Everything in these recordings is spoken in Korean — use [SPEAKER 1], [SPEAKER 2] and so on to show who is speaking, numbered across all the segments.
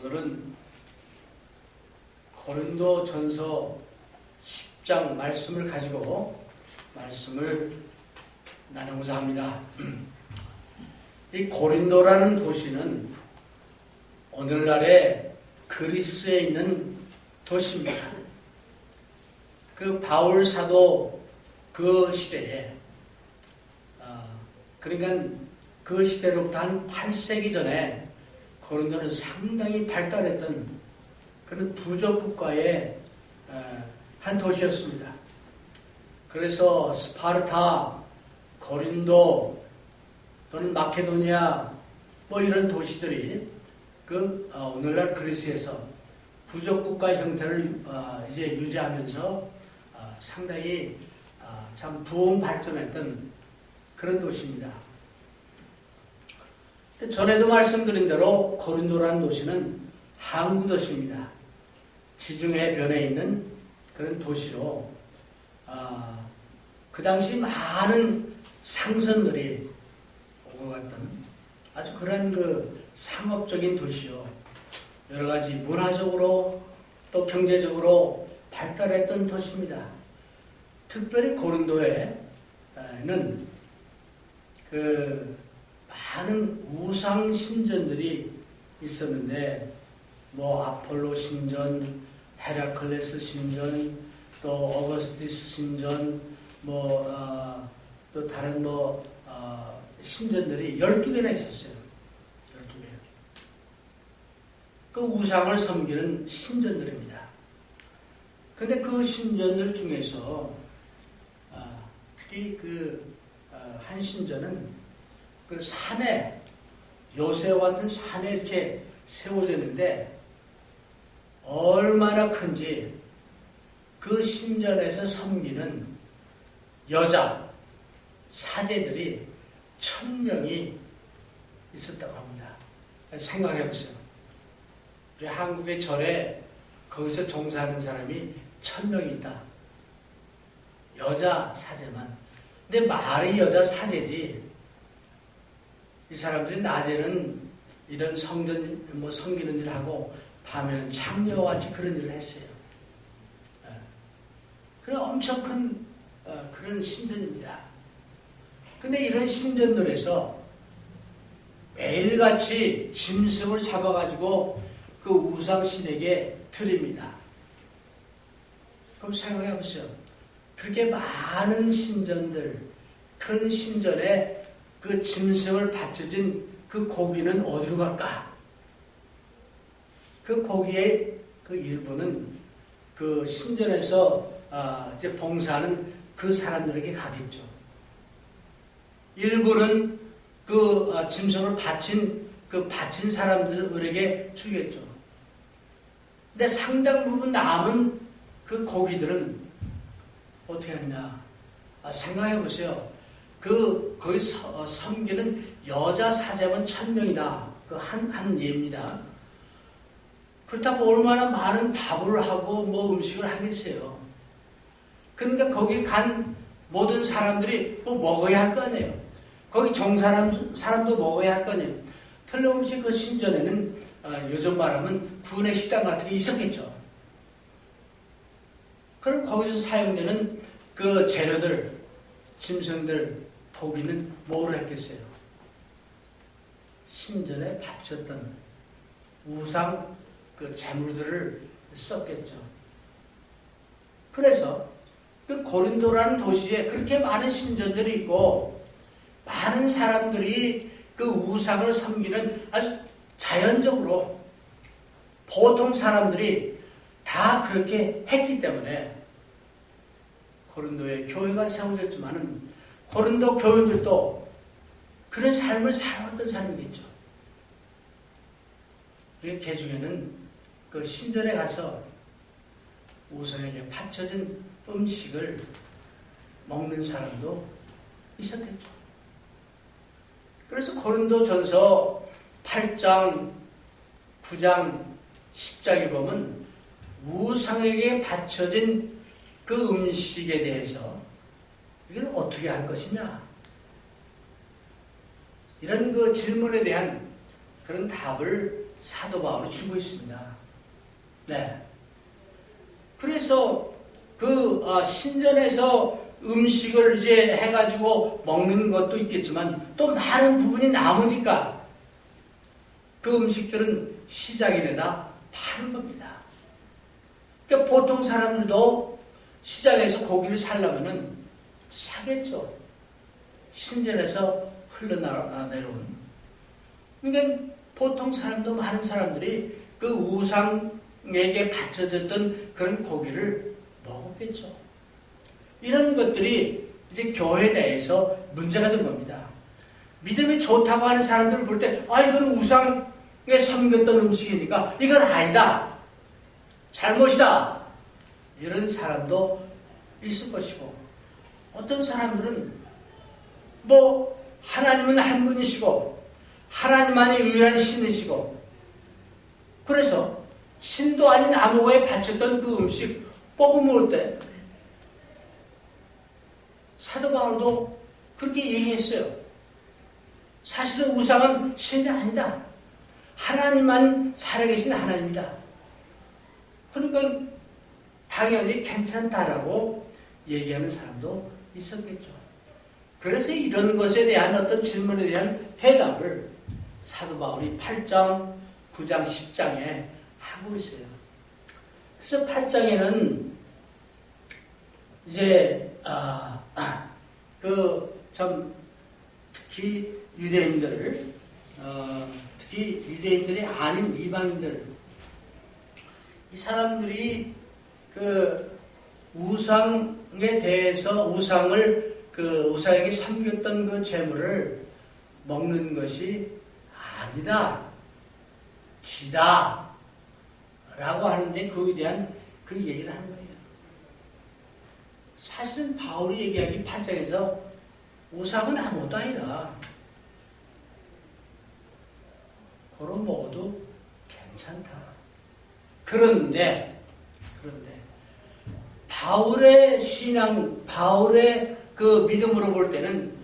[SPEAKER 1] 오늘은 고린도전서 10장 말씀을 가지고 말씀을 나누고자 합니다. 이 고린도라는 도시는 오늘날의 그리스에 있는 도시입니다. 그 바울 사도 그 시대에 그러니까 그 시대로부터 한 8세기 전에 고린도는 상당히 발달했던 그런 부족 국가의 한 도시였습니다. 그래서 스파르타, 고린도 또는 마케도니아 뭐 이런 도시들이 그 오늘날 그리스에서 부족 국가의 형태를 이제 유지하면서 상당히 참 부흥 발전했던 그런 도시입니다. 전에도 말씀드린 대로 고린도라는 도시는 항구 도시입니다. 지중해 변에 있는 그런 도시로 그 당시 많은 상선들이 오고 갔던 아주 그런 그 상업적인 도시요. 여러 가지 문화적으로 또 경제적으로 발달했던 도시입니다. 특별히 고린도에는 그 많은 우상 신전들이 있었는데 뭐 아폴로 신전, 헤라클레스 신전, 또 어거스티스 신전, 또 다른 신전들이 12개나 있었어요. 12개. 그 우상을 섬기는 신전들입니다. 근데 그 신전들 중에서 특히 한 신전은 그 산에, 요새와 같은 산에 이렇게 세워져 있는데 얼마나 큰지 그 신전에서 섬기는 여자 사제들이 1000명이 있었다고 합니다. 생각해 보세요. 우리 한국의 절에 거기서 종사하는 사람이 1000명이 있다. 여자 사제만. 근데 말이 여자 사제지. 이 사람들이 낮에는 이런 성전 섬기는 일을 하고 밤에는 창녀와 같이 그런 일을 했어요. 그런 엄청 큰 그런 신전입니다. 근데 이런 신전들에서 매일같이 짐승을 잡아가지고 그 우상신에게 드립니다. 그럼 생각해 보세요. 그렇게 많은 신전들, 큰 신전에 그 짐승을 바쳐진 그 고기는 어디로 갈까? 그 고기의 그 일부는 그 신전에서 이제 봉사하는 그 사람들에게 가겠죠. 일부는 그 짐승을 바친 사람들에게 주겠죠. 근데 상당 부분 남은 그 고기들은 어떻게 하느냐? 생각해 보세요. 거기 섬기는 여자 사제만 1000명이다. 그 한 예입니다. 그렇다고 얼마나 많은 밥을 하고 음식을 하겠어요. 그러니까 거기 간 모든 사람들이 먹어야 할 거 아니에요. 거기 사람도 먹어야 할 거 아니에요. 틀림없이 그 신전에는 요즘 말하면 구내 식당 같은 게 있었겠죠. 그럼 거기서 사용되는 그 재료들, 짐승들, 고기는 뭐로 했겠어요? 신전에 바쳤던 우상 그 재물들을 썼겠죠. 그래서 그 고린도라는 도시에 그렇게 많은 신전들이 있고 많은 사람들이 그 우상을 섬기는 아주 자연적으로 보통 사람들이 다 그렇게 했기 때문에 고린도에 교회가 세워졌지만은 고린도 교인들도 그런 삶을 살아왔던 사람이겠죠. 그 중에는 그 신전에 가서 우상에게 바쳐진 음식을 먹는 사람도 있었겠죠. 그래서 고린도전서 8장, 9장, 10장에 보면 우상에게 바쳐진 그 음식에 대해서 이걸 어떻게 할 것이냐? 이런 그 질문에 대한 그런 답을 사도 바울이 주고 있습니다. 네. 그래서 신전에서 음식을 이제 해가지고 먹는 것도 있겠지만 또 많은 부분이 남으니까 그 음식들은 시장에 내다 파는 겁니다. 그러니까 보통 사람들도 시장에서 고기를 사려면은 사겠죠. 신전에서 흘러내려온. 그러니까 보통 사람도 많은 사람들이 그 우상에게 바쳐졌던 그런 고기를 먹었겠죠. 이런 것들이 이제 교회 내에서 문제가 된 겁니다. 믿음이 좋다고 하는 사람들을 볼 때, 이건 우상에 섬겼던 음식이니까 이건 아니다. 잘못이다. 이런 사람도 있을 것이고, 어떤 사람들은 하나님은 한 분이시고, 하나님만이 유일한 신이시고, 그래서 신도 아닌 아무거에 바쳤던 그 음식 뽑아 먹을 때, 사도 바울도 그렇게 얘기했어요. 사실은 우상은 신이 아니다. 하나님만 살아계신 하나님이다. 그러니까 당연히 괜찮다라고 얘기하는 사람도 있었겠죠. 그래서 이런 것에 대한 어떤 질문에 대한 대답을 사도 바울이 8장, 9장, 10장에 하고 있어요. 그래서 8장에는 이제 특히 유대인들, 특히 유대인들이 아닌 이방인들, 이 사람들이 그 우상에 대해서 우상에게 섬겼던 그 재물을 먹는 것이 아니다, 기다 라고 하는데 그에 대한 그 얘기를 하는 거예요. 사실은 바울이 얘기하기 8장에서 우상은 아무것도 아니다. 그럼 먹어도 괜찮다. 그런데 바울의 신앙, 바울의 그 믿음으로 볼 때는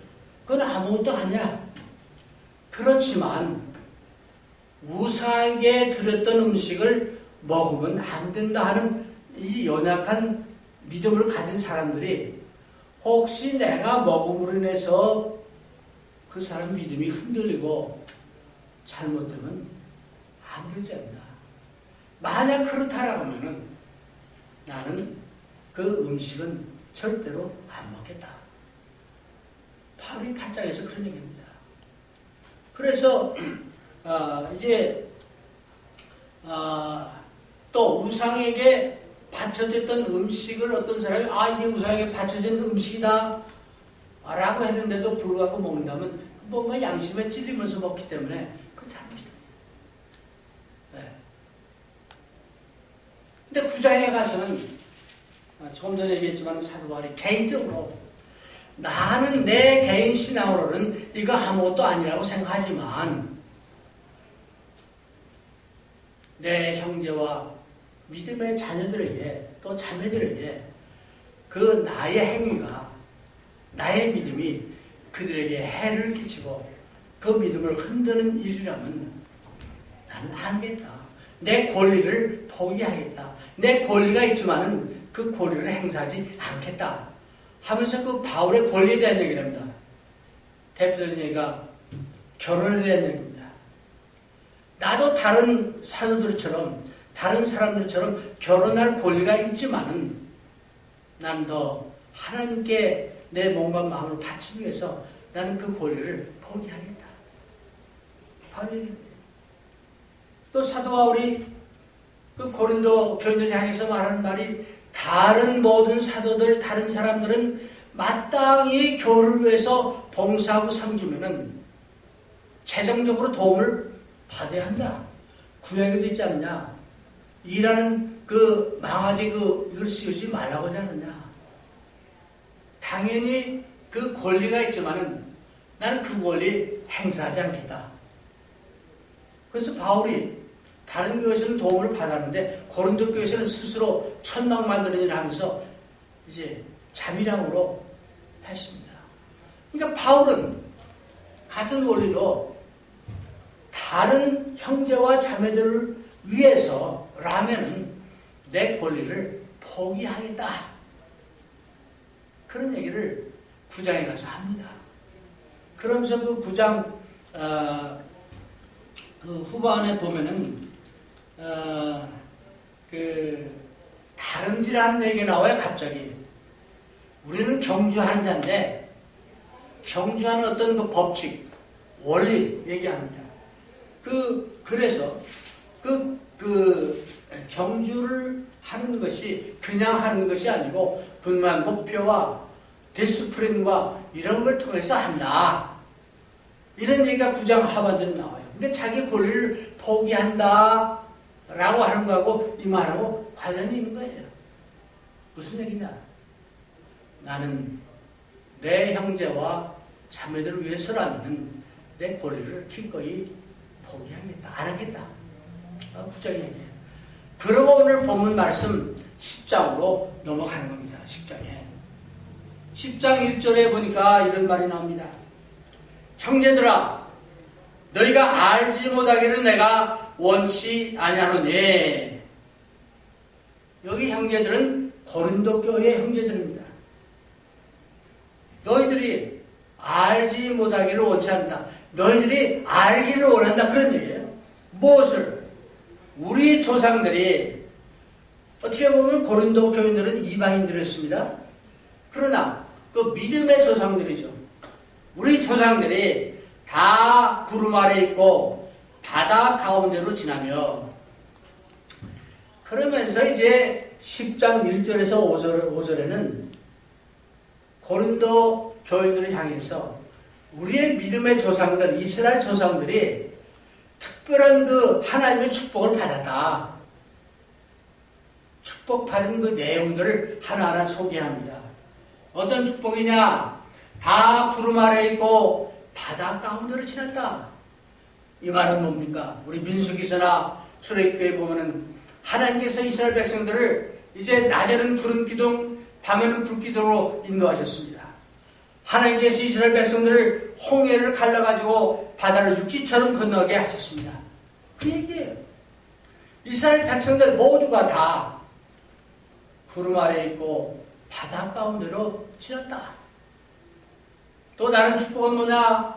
[SPEAKER 1] 그건 아무것도 아니야. 그렇지만 우상에게 드렸던 음식을 먹으면 안 된다 하는 이 연약한 믿음을 가진 사람들이 혹시 내가 먹음으로 인해서 그 사람 믿음이 흔들리고 잘못되면 안 되지 않나. 만약 그렇다라고 하면은 나는 그 음식은 절대로 안 먹겠다. 바울이 8장에서 그런 얘기입니다. 그래서 또 우상에게 바쳐졌던 음식을 어떤 사람이 이게 우상에게 바쳐진 음식이다 라고 했는데도 불구하고 먹는다면 뭔가 양심에 찔리면서 먹기 때문에 그건 잘못이다. 네. 근데 9장에 가서는 조금 전에 얘기했지만 사도 바울이 개인적으로 나는 내 개인 신앙으로는 이거 아무것도 아니라고 생각하지만 내 형제와 믿음의 자녀들에게 또 자매들에게 그 나의 행위가 나의 믿음이 그들에게 해를 끼치고 그 믿음을 흔드는 일이라면 나는 안 하겠다. 내 권리를 포기하겠다. 내 권리가 있지만은 그 권리를 행사하지 않겠다 하면서 그 바울의 권리에 대한 얘기를 합니다. 대표적인 얘기가 결혼에 대한 얘기입니다. 나도 다른 사도들처럼 다른 사람들처럼 결혼할 권리가 있지만은 나는 더 하나님께 내 몸과 마음을 바치기 위해서 나는 그 권리를 포기하겠다. 바로 얘기입니다. 또 사도 바울이 그 고린도 교인들 향해서 말하는 말이 다른 모든 사도들, 다른 사람들은 마땅히 교회를 위해서 봉사하고 섬기면은 재정적으로 도움을 받아야 한다. 구약에도 있지 않느냐. 일하는 그 망아지 이걸 씌우지 말라고 하지 않느냐. 당연히 그 권리가 있지만은 나는 그 권리 행사하지 않겠다. 그래서 바울이 다른 교회에서는 도움을 받았는데 고린도 교회에서는 스스로 천막 만드는 일을 하면서 이제 자비량으로 했습니다. 그러니까 바울은 같은 원리로 다른 형제와 자매들을 위해서라면은 내 권리를 포기하겠다. 그런 얘기를 9장에 가서 합니다. 그러면서 그 9장 그 후반에 보면은 그 다름질하는 얘기 나와요. 갑자기 우리는 경주하는 자인데 경주하는 어떤 그 법칙, 원리 얘기합니다. 그래서 그 경주를 하는 것이 그냥 하는 것이 아니고 분명한 목표와 디스플린과 이런 걸 통해서 한다. 이런 얘기가 9장 하반절에 나와요. 근데 자기 권리를 포기한다 라고 하는 거하고 이 말하고 관련이 있는 거예요. 무슨 얘기냐? 나는 내 형제와 자매들을 위해서라면 내 권리를 기꺼이 포기하겠다. 안 하겠다. 9장이 얘기해요. 그러고 오늘 본문 말씀 10장으로 넘어가는 겁니다. 10장에. 10장 1절에 보니까 이런 말이 나옵니다. 형제들아, 너희가 알지 못하기를 내가 원치 아니하노니. 여기 형제들은 고린도 교회의 형제들입니다. 너희들이 알지 못하기를 원치 않는다. 너희들이 알기를 원한다. 그런 얘기예요. 무엇을? 우리 조상들이 어떻게 보면 고린도 교인들은 이방인들이었습니다. 그러나 그 믿음의 조상들이죠. 우리 조상들이 다 구름 아래 있고 바다 가운데로 지나며 그러면서 이제 10장 1절에서 5절에는 고린도 교인들을 향해서 우리의 믿음의 조상들, 이스라엘 조상들이 특별한 그 하나님의 축복을 받았다. 축복받은 그 내용들을 하나하나 소개합니다. 어떤 축복이냐? 다 구름 아래 있고 바다 가운데로 지났다. 이 말은 뭡니까? 우리 민수기서나 출애굽기에 보면은 하나님께서 이스라엘 백성들을 이제 낮에는 구름 기둥, 밤에는 불 기둥으로 인도하셨습니다. 하나님께서 이스라엘 백성들을 홍해를 갈라가지고 바다를 육지처럼 건너게 하셨습니다. 그 얘기예요. 이스라엘 백성들 모두가 다 구름 아래 있고 바다 가운데로 지났다. 또 다른 축복은 뭐냐?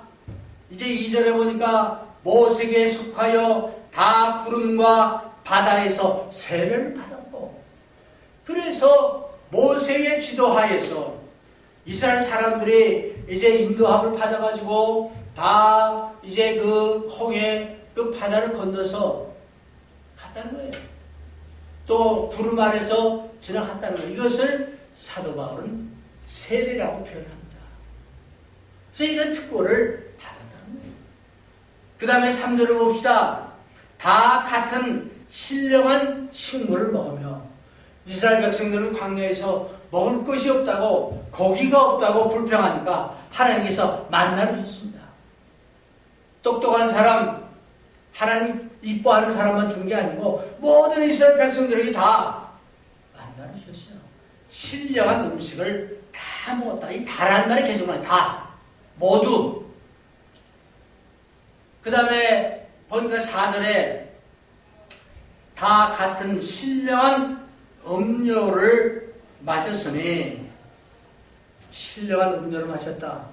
[SPEAKER 1] 이제 2절에 보니까 모세에게 속하여 다 구름과 바다에서 세례를 받았고, 그래서 모세의 지도하에서 이스라엘 사람들이 이제 인도함을 받아가지고 다 이제 그 홍해 그 바다를 건너서 갔다는 거예요. 또 구름 아래서 지나갔다는 거예요. 이것을 사도 바울은 세례라고 표현합니다. 그래서 이런 특권을 받았다는 거예요. 그 다음에 3절을 봅시다. 다 같은 신령한 식물을 먹으며, 이스라엘 백성들은 광야에서 먹을 것이 없다고, 고기가 없다고 불평하니까 하나님께서 만나를 주셨습니다. 똑똑한 사람, 하나님 이뻐하는 사람만 준 게 아니고 모든 이스라엘 백성들에게 다 만나를 주셨어요. 신령한 음식을 다 먹었다. 이 다란 말이 계속 나와요. 다. 모두. 그 다음에 보니까 4절에 다 같은 신령한 음료를 마셨으니, 신령한 음료를 마셨다.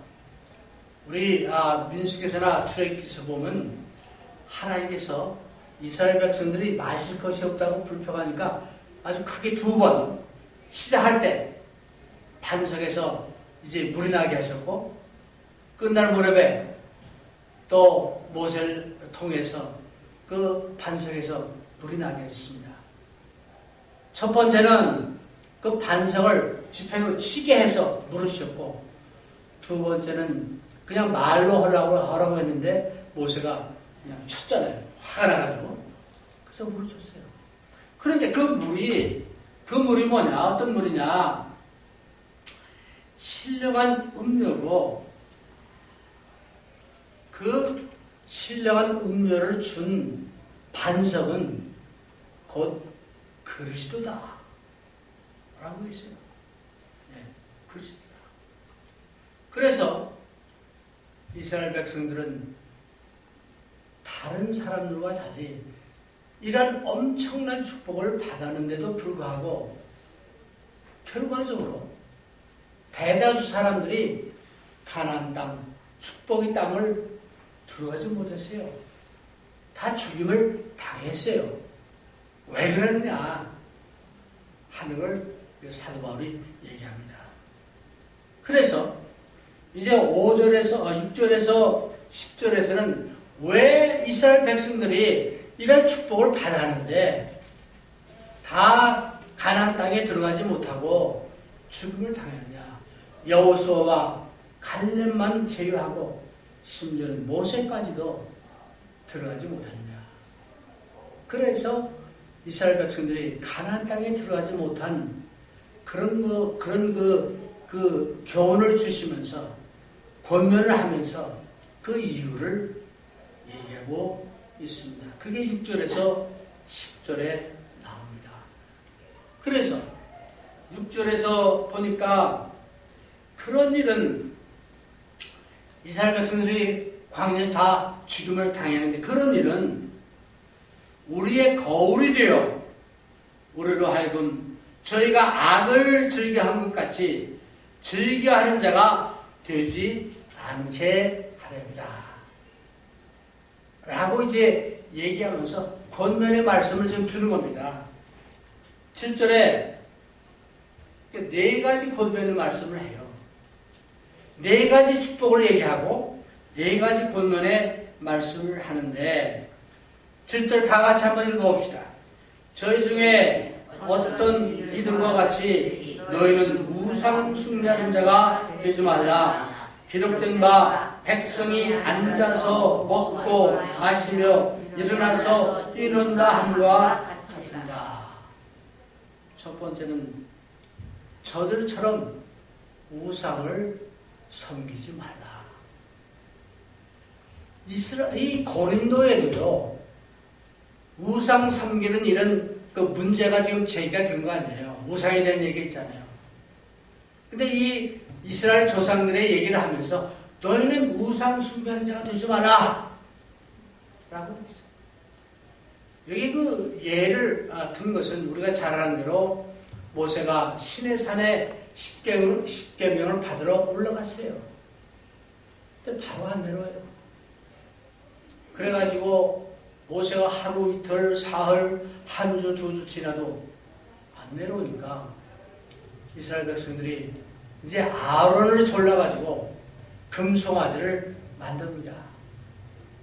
[SPEAKER 1] 우리 민수기서나 출애굽기서 보면 하나님께서 이스라엘 백성들이 마실 것이 없다고 불평하니까 아주 크게 2번 시작할 때 반석에서 이제 물이 나게 하셨고, 끝날 무렵에 또 모세를 통해서 그 반석에서 물이 나게 하셨습니다. 첫 번째는 그 반석을 지팡이로 치게 해서 물을 주셨고, 두 번째는 그냥 말로 하라고 했는데 모세가 그냥 쳤잖아요. 화가 나가지고. 그래서 물을 줬어요. 그런데 그 물이 뭐냐? 어떤 물이냐? 신령한 음료로, 그 신령한 음료를 준 반석은 곧 그리스도다 라고 했어요. 네, 그리스도다. 그래서 이스라엘 백성들은 다 다른 사람들과 달리 이런 엄청난 축복을 받았는데도 불구하고 결과적으로 대다수 사람들이 가나안 땅, 축복의 땅을 들어가지 못했어요. 다 죽임을 당했어요. 왜 그랬냐 하는 걸 사도 바울이 얘기합니다. 그래서 이제 6절에서 10절에서는 왜 이스라엘 백성들이 이런 축복을 받았는데 다 가나안 땅에 들어가지 못하고 죽음을 당했느냐. 여호수아와 갈렙만 제외하고 심지어는 모세까지도 들어가지 못했느냐. 그래서 이스라엘 백성들이 가나안 땅에 들어가지 못한 그런 교훈을 주시면서 권면을 하면서 그 이유를 얘기하고 있습니다. 그게 6절에서 10절에 나옵니다. 그래서 6절에서 보니까 그런 일은 이스라엘 백성들이 광야에서 다 죽임을 당했는데 그런 일은 우리의 거울이 되어 우리로 하여금 저희가 악을 즐겨한 것 같이 즐겨하는 자가 되지 않게 하렵니다. 라고 이제 얘기하면서 권면의 말씀을 좀 주는 겁니다. 7절에 4가지 권면의 말씀을 해요. 4가지 축복을 얘기하고 4가지 권면의 말씀을 하는데 7절 다 같이 한번 읽어봅시다. 저희 중에 어떤 이들과 같이 너희는 우상 숭배하는 자가 되지 말라. 기록된 바 백성이 앉아서 먹고 마시며 일어나서 뛰는다 함과 같은가. 첫 번째는 저들처럼 우상을 섬기지 말라. 이 고린도에도요 우상 섬기는 이런 그 문제가 지금 제기가 된 거 아니에요. 우상에 대한 얘기 있잖아요. 근데 이 이스라엘 조상들의 얘기를 하면서 너희는 우상 숭배하는 자가 되지 마라 라고 했어요. 여기 그 예를 든 것은 우리가 잘 아는 대로 모세가 시내산에 십계명을 받으러 올라갔어요. 근데 바로 안 내려와요. 그래가지고 모세가 하루 이틀 사흘 한 주 두 주 지나도 안 내려오니까 이스라엘 백성들이 이제 아론을 졸라가지고 금송아지를 만듭니다.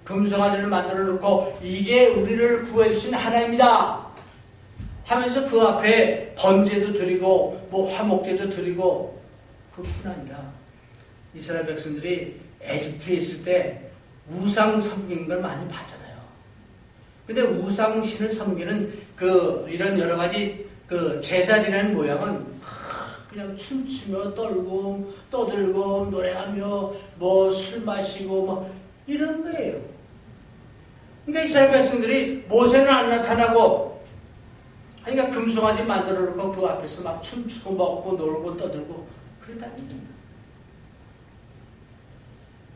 [SPEAKER 1] 금송아지를 만들어 놓고 이게 우리를 구해주신 하나님이다 하면서 그 앞에 번제도 드리고 뭐 화목제도 드리고 그뿐 아니라 이스라엘 백성들이 에집트에 있을 때 우상 섬기는 걸 많이 봤잖아요. 근데 우상신을 섬기는 이런 여러 가지 제사 지내는 모양은 그냥 춤추며 떨고 떠들고 노래하며 뭐 술 마시고 뭐 이런 거예요. 근데 이스라엘 백성들이 모세는 안 나타나고 그러니까 금송아지 만들어 놓고 그 앞에서 막 춤추고 먹고 놀고 떠들고 그랬다는 얘기입니다.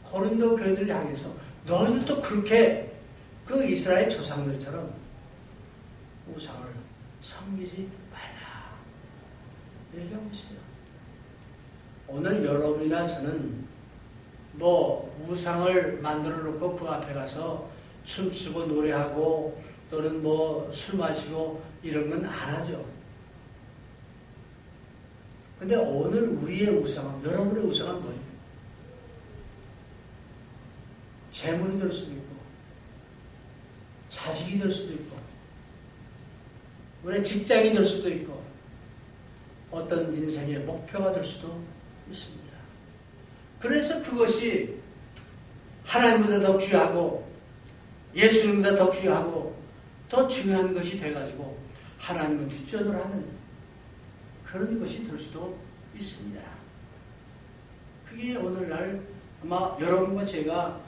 [SPEAKER 1] 고린도 교회들 향해서 너희들도 그렇게 그 이스라엘 조상들처럼 우상을 섬기지 말라 얘기하고 있어요. 오늘 여러분이나 저는 뭐 우상을 만들어 놓고 그 앞에 가서 춤추고 노래하고 또는 뭐 술 마시고 이런 건 안 하죠. 근데 오늘 우리의 우상은, 여러분의 우상은 뭐예요? 재물이 될 수도 있고 자식이 될 수도 있고 우리의 직장이 될 수도 있고 어떤 인생의 목표가 될 수도 있습니다. 그래서 그것이 하나님보다 더 귀하고 예수님보다 더 귀하고 더 중요한 것이 돼가지고 하나님을 뒷전으로 하는 그런 것이 될 수도 있습니다. 그게 오늘날 아마 여러분과 제가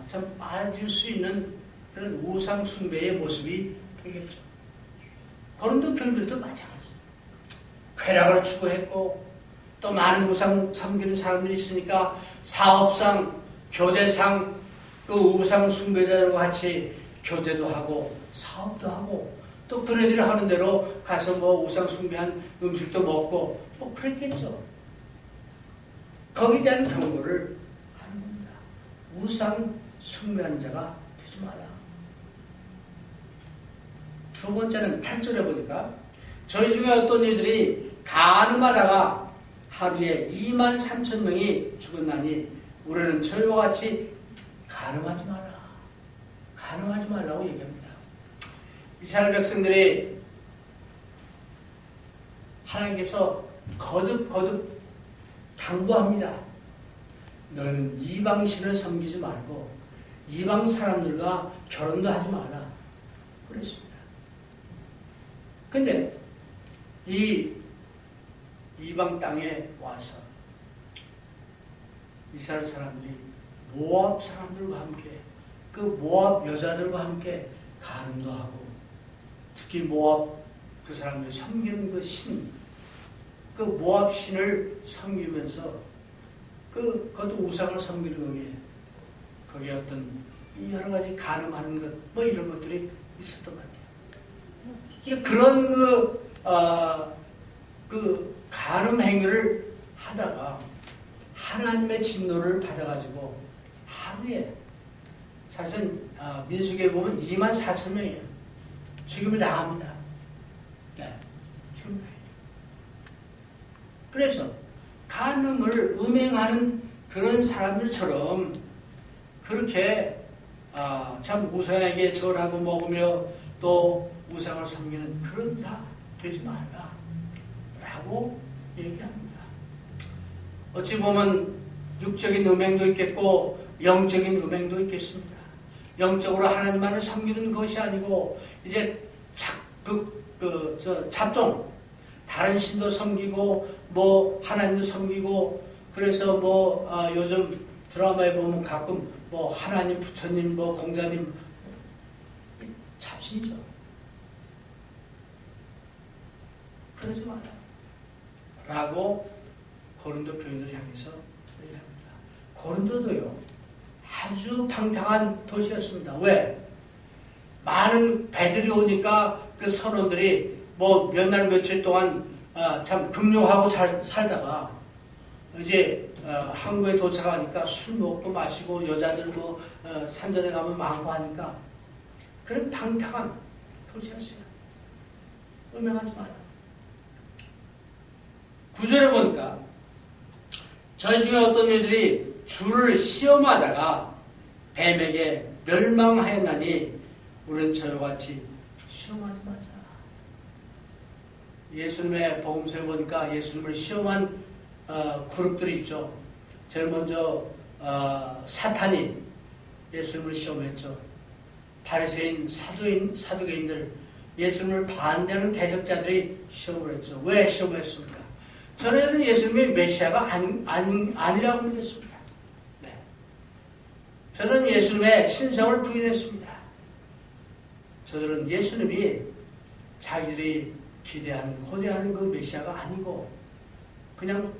[SPEAKER 1] 참 빠질 수 있는 그런 우상 숭배의 모습이 되겠죠. 고린도 교인들도 마찬가지예요. 쾌락을 추구했고 또 많은 우상 섬기는 사람들이 있으니까 사업상, 교제상 그 우상 숭배자들과 같이 교제도 하고 사업도 하고 또 그네들이 하는 대로 가서 뭐 우상 숭배한 음식도 먹고 뭐 그랬겠죠. 거기에 대한 경고를 하는 겁니다. 우상 숭배하는 자가 되지 마라. 두 번째는 8절에 보니까 저희 중에 어떤 이들이 간음하다가 하루에 23,000명이 죽었나니 우리는 저희와 같이 간음하지 마라. 간음하지 말라고 얘기합니다. 이스라엘 백성들이 하나님께서 거듭 당부합니다. 너희는 이방신을 섬기지 말고 이방 사람들과 결혼도 하지 마라. 그랬습니다. 근데 이 이방 땅에 와서 이스라엘 사람들이 모압 사람들과 함께 그 모압 여자들과 함께 간음도 하고 특히 모압 그 사람들이 섬기는 그 신, 그 모압 신을 섬기면서 그것도 우상을 섬기는 거기에 어떤 여러 가지 간음하는 것, 뭐 이런 것들이 있었던 것 같아요. 이게 그런 그 간음 행위를 하다가 하나님의 진노를 받아가지고 하루에 사실은 민수기에 보면 24,000명이에요. 죽임을 당합니다. 네, 죽임을 당해요. 그래서 간음을 음행하는 그런 사람들처럼 그렇게 참 우상에게 절하고 먹으며 또 우상을 섬기는 그런 자 되지 말라 라고 얘기합니다. 어찌 보면 육적인 음행도 있겠고 영적인 음행도 있겠습니다. 영적으로 하나님만을 섬기는 것이 아니고 이제 잡종 다른 신도 섬기고 뭐 하나님도 섬기고 그래서 뭐 요즘 드라마에 보면 가끔 뭐 하나님, 부처님, 뭐 공자님 잡신이죠. 그러지 마라 라고 고린도 교인을 향해서 얘기합니다. 고린도도요 아주 방탕한 도시였습니다. 왜? 많은 배들이 오니까 그 선원들이 뭐 몇 날 며칠 동안 참 금요하고 잘 살다가 이제 항구에 도착하니까 술 먹고 마시고 여자들 뭐 산전에 가면 많고 하니까 그런 방탕한 도시였어요. 음행하지 마라. 9절에 보니까 저희 중에 어떤 이들이 주를 시험하다가 뱀에게 멸망하였나니 우리는 저와 같이 시험하지 마자. 예수님의 복음서에 보니까 예수님을 시험한 그룹들이 있죠. 제일 먼저 사탄이 예수님을 시험했죠. 바리새인, 사두개인들, 예수님을 반대하는 대적자들이 시험을 했죠. 왜 시험했습니까? 저는 예수님이 메시아가 아니라고 믿었습니다. 네. 저는 예수님의 신성을 부인했습니다. 저들은 예수님이 자기들이 기대하는, 고대하는 그 메시아가 아니고 그냥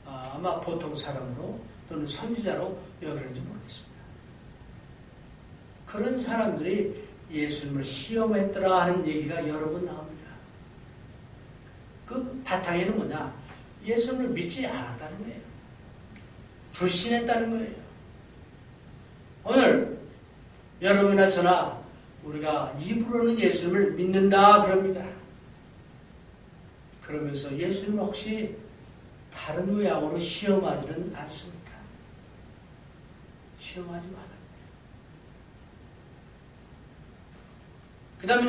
[SPEAKER 1] 아마 보통 사람으로 또는 선지자로 여기는지 모르겠습니다. 그런 사람들이 예수님을 시험했더라 하는 얘기가 여러 번 나옵니다. 그 바탕에는 뭐냐? 예수님을 믿지 않았다는 거예요. 불신했다는 거예요. 오늘 여러분이나 저나 우리가 입으로는 예수님을 믿는다 그럽니다. 그러면서 예수님을 혹시 다른 모양으로 시험하지는 않습니까? 시험하지 말아요. 그 다음에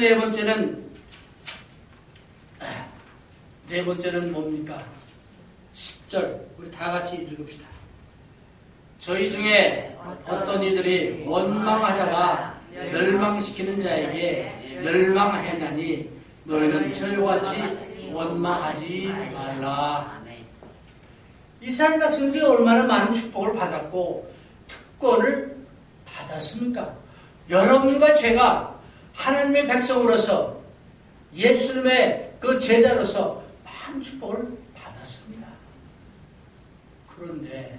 [SPEAKER 1] 네 번째는 뭡니까? 10절 우리 다 같이 읽읍시다. 저희 중에 어떤 이들이 원망하다가 멸망시키는 자에게 멸망하였나니 너희는 저희와 같이 원망하지 말라. 이스라엘 백성들이 얼마나 많은 축복을 받았고 특권을 받았습니까? 여러분과 제가 하나님의 백성으로서 예수님의 그 제자로서 많은 축복을 받았습니다. 그런데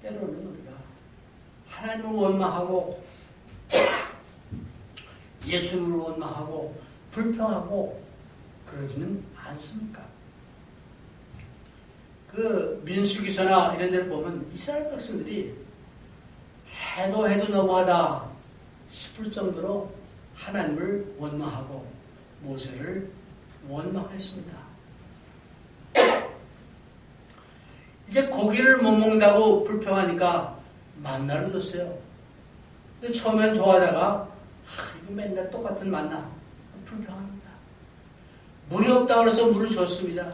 [SPEAKER 1] 때로는 우리가 하나님을 원망하고 예수님을 원망하고 불평하고 그러지는 않습니까? 그 민수기서나 이런 데를 보면 이스라엘 백성들이 해도 너무하다 싶을 정도로 하나님을 원망하고 모세를 원망했습니다. 이제 고기를 못 먹는다고 불평하니까 만나를 줬어요. 근데 처음엔 좋아하다가 이거 맨날 똑같은 만나 불평합니다. 물이 없다고 해서 물을 줬습니다.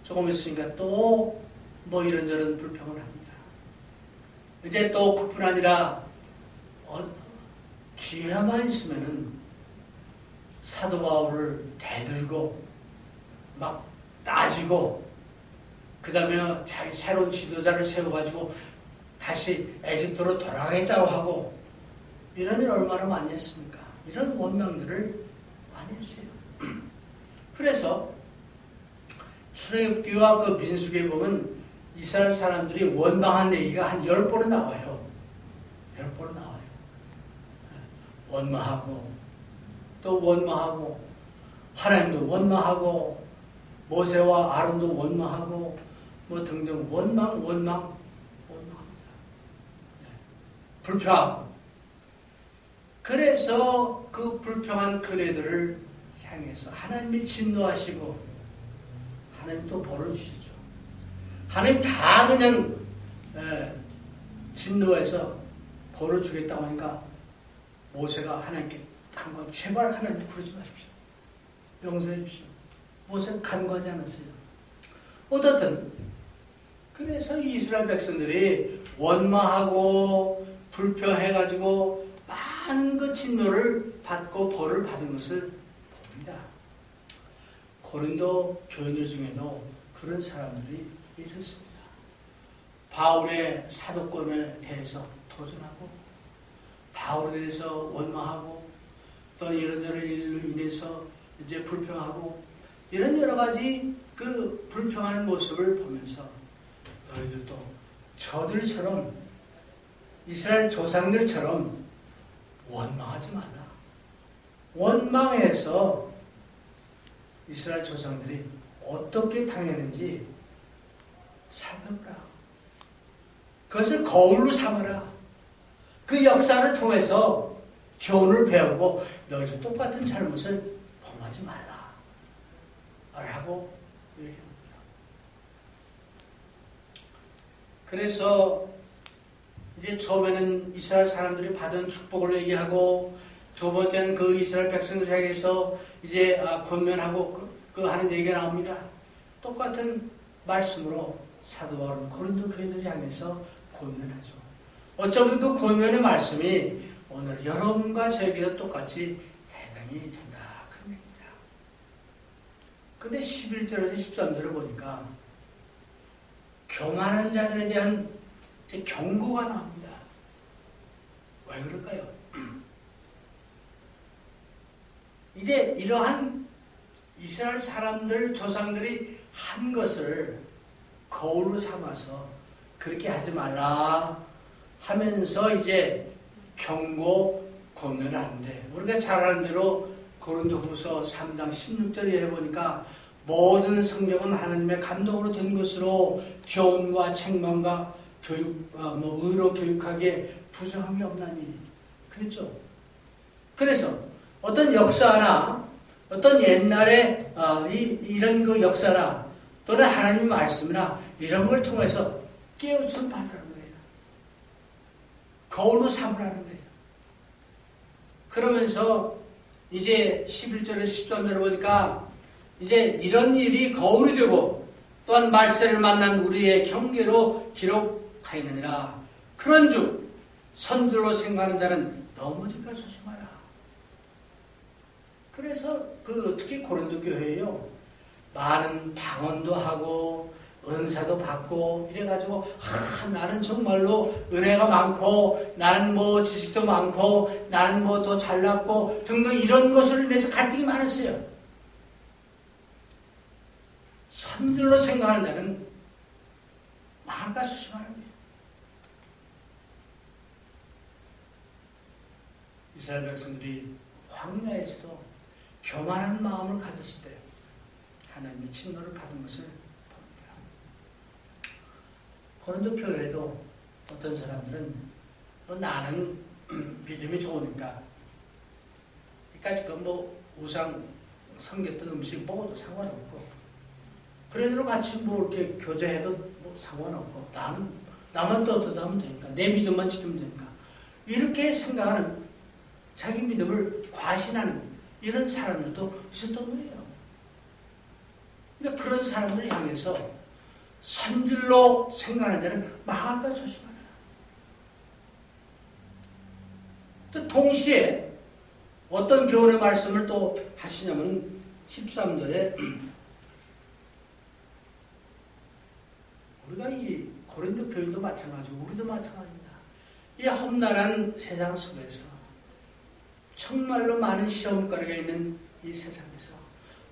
[SPEAKER 1] 조금 있으니까 또 뭐 이런저런 불평을 합니다. 이제 또 그뿐 아니라 기회만 있으면은 사도 바울을 대들고 막 따지고 그 다음에 자기 새로운 지도자를 세워가지고 다시 에집트로 돌아가겠다고 하고 이런 일 얼마나 많이 했습니까? 이런 원망들을 많이 했어요. 그래서 출애굽기와 그 민수기에 보면 이스라엘 사람들이 원망한 얘기가 한 10번은 나와요. 10번은 나와요. 원망하고 또 원망하고 하나님도 원망하고 모세와 아론도 원망하고 뭐 등등 원망합니다. 불평하고 그래서 그 불평한 그네들을 향해서 하나님이 진노하시고 하나님 또 벌을 주시죠. 하나님 다 그냥 진노해서 벌을 주겠다고 하니까 모세가 하나님께 간구하고 제발 하나님 그러지 마십시오. 용서해 주십시오. 모세가 간구하지 않았어요. 어떻든 그래서 이스라엘 백성들이 원망하고 불평해가지고 많은 그 진노를 받고 벌을 받은 것을 봅니다. 고린도 교인들 중에도 그런 사람들이 있었습니다. 바울의 사도권에 대해서 도전하고 바울에 대해서 원망하고 또 이런저런 일로 인해서 이제 불평하고 이런 여러 가지 그 불평하는 모습을 보면서 너희들도 저들처럼 이스라엘 조상들처럼 원망하지 마라. 원망해서 이스라엘 조상들이 어떻게 당했는지 살펴보라. 그것을 거울로 삼아라. 그 역사를 통해서 교훈을 배우고 너희도 똑같은 잘못을 범하지 말라. 라고 얘기합니다. 그래서 이제 처음에는 이스라엘 사람들이 받은 축복을 얘기하고 두 번째는 그 이스라엘 백성들 향해서 이제 권면하고 그 하는 얘기가 나옵니다. 똑같은 말씀으로 사도 바울은 고린도 교인들을 향해서 권면하죠. 어쩌면 그 권면의 말씀이 오늘 여러분과 저에게도 똑같이 해당이 된다. 그런 얘기입니다. 근데 11절에서 13절을 보니까 교만한 자들에 대한 경고가 나옵니다. 왜 그럴까요? 이제 이러한 이스라엘 사람들, 조상들이 한 것을 거울로 삼아서 그렇게 하지 말라 하면서 이제 경고, 권면을 하는데 우리가 잘 아는 대로 고린도후서 3장 16절에 해보니까 모든 성경은 하나님의 감동으로 된 것으로 교훈과 책망과 교육, 의로 교육하기에 부족함이 없나니 그랬죠. 그래서 어떤 역사나 어떤 옛날에 이런 그 역사나 또는 하나님 말씀이나 이런 걸 통해서 깨우침 받으라는 거예요. 거울로 삼으라는 거예요. 그러면서 이제 11절에서 13절을 보니까 이제 이런 일이 거울이 되고 또한 말세를 만난 우리의 경계로 기록하였느니라. 그런즉 선줄로 생각하는 자는 넘어질까 조심하라. 그래서 특히 고린도 교회에요. 많은 방언도 하고 은사도 받고 이래가지고 나는 정말로 은혜가 많고 나는 뭐 지식도 많고 나는 뭐 더 잘났고 등등 이런 것을 위해서 갈등이 많았어요. 선줄로 생각하는 자는 망할까 조심하는 거예요. 이스라엘 백성들이 광야에서도 교만한 마음을 가졌을 때 하나님의 진노를 받은 것을 봅니다. 고린도 교회에도 어떤 사람들은 나는 믿음이 좋으니까 이까짓 우상 섬겼던 음식 먹어도 상관없고 그래도 같이 이렇게 교제해도 상관없고 나만 떳떳하면 되니까 내 믿음만 지키면 되니까 이렇게 생각하는 자기 믿음을 과신하는 이런 사람들도 있었던 거예요. 그러니까 그런 사람들을 향해서 선질로 생각하는 자는 망할까 조심하라. 또 동시에 어떤 교훈의 말씀을 또 하시냐면 13절에 우리가 이 고린도 교인도 마찬가지고 우리도 마찬가지입니다. 이 험난한 세상 속에서 정말로 많은 시험거리가 있는 이 세상에서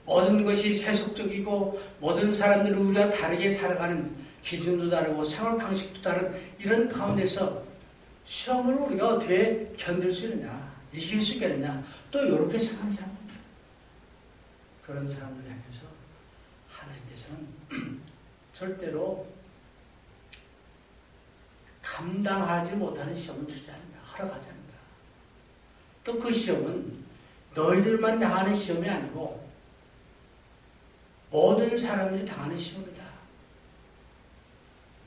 [SPEAKER 1] 모든 것이 세속적이고 모든 사람들이 우리와 다르게 살아가는 기준도 다르고 생활 방식도 다른 이런 가운데서 시험을 우리가 어떻게 견딜 수 있느냐, 이길 수 있겠느냐, 또 이렇게 생각하는 사람입니다. 그런 사람들 향해서 하나님께서는 절대로 감당하지 못하는 시험은 주지 않는다, 허락하지 않는다. 또 그 시험은 너희들만 당하는 시험이 아니고 모든 사람들이 당하는 시험이다.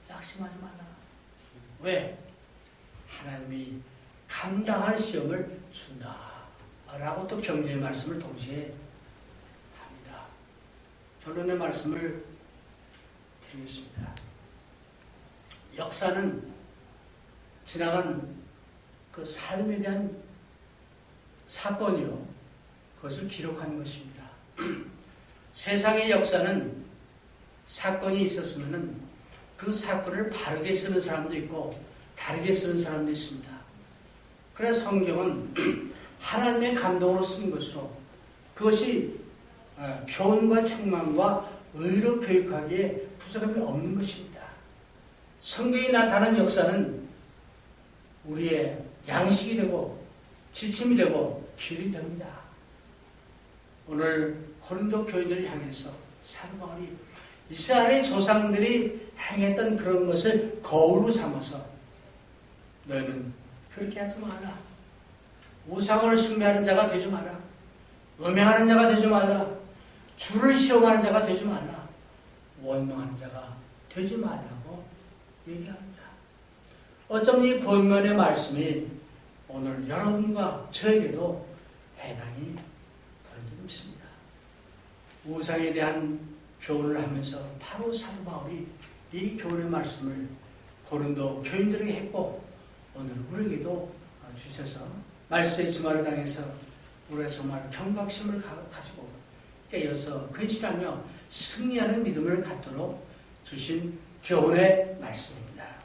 [SPEAKER 1] 낙심하지 말라. 왜? 하나님이 감당할 시험을 준다. 라고 또 격려의 말씀을 동시에 합니다. 결론의 말씀을 드리겠습니다. 역사는 지나간 그 삶에 대한 사건이요, 그것을 기록하는 것입니다. 세상의 역사는 사건이 있었으면 그 사건을 바르게 쓰는 사람도 있고 다르게 쓰는 사람도 있습니다. 그래서 성경은 하나님의 감동으로 쓴 것으로 그것이 교훈과 책망과 의로 교육하기에 부족함이 없는 것입니다. 성경이 나타난 역사는 우리의 양식이 되고 지침이 되고 길이 됩니다. 오늘 고린도 교인들을 향해서 사도 바울이 이스라엘의 조상들이 행했던 그런 것을 거울로 삼아서 너희는 그렇게 하지 마라. 우상을 숭배하는 자가 되지 마라. 음행하는 자가 되지 말라. 주를 시험하는 자가 되지 말라. 원망하는 자가 되지 말라고 얘기합니다. 어쩜 이 권면의 말씀이 오늘 여러분과 저에게도 해당이 덜지 않습니다. 우상에 대한 교훈을 하면서 바로 사도 바울이 이 교훈의 말씀을 고린도 교인들에게 했고 오늘 우리에게도 주셔서 말세의 지마를 당해서 우리가 정말 경각심을 가지고 깨어서 근실하며 승리하는 믿음을 갖도록 주신 교훈의 말씀입니다.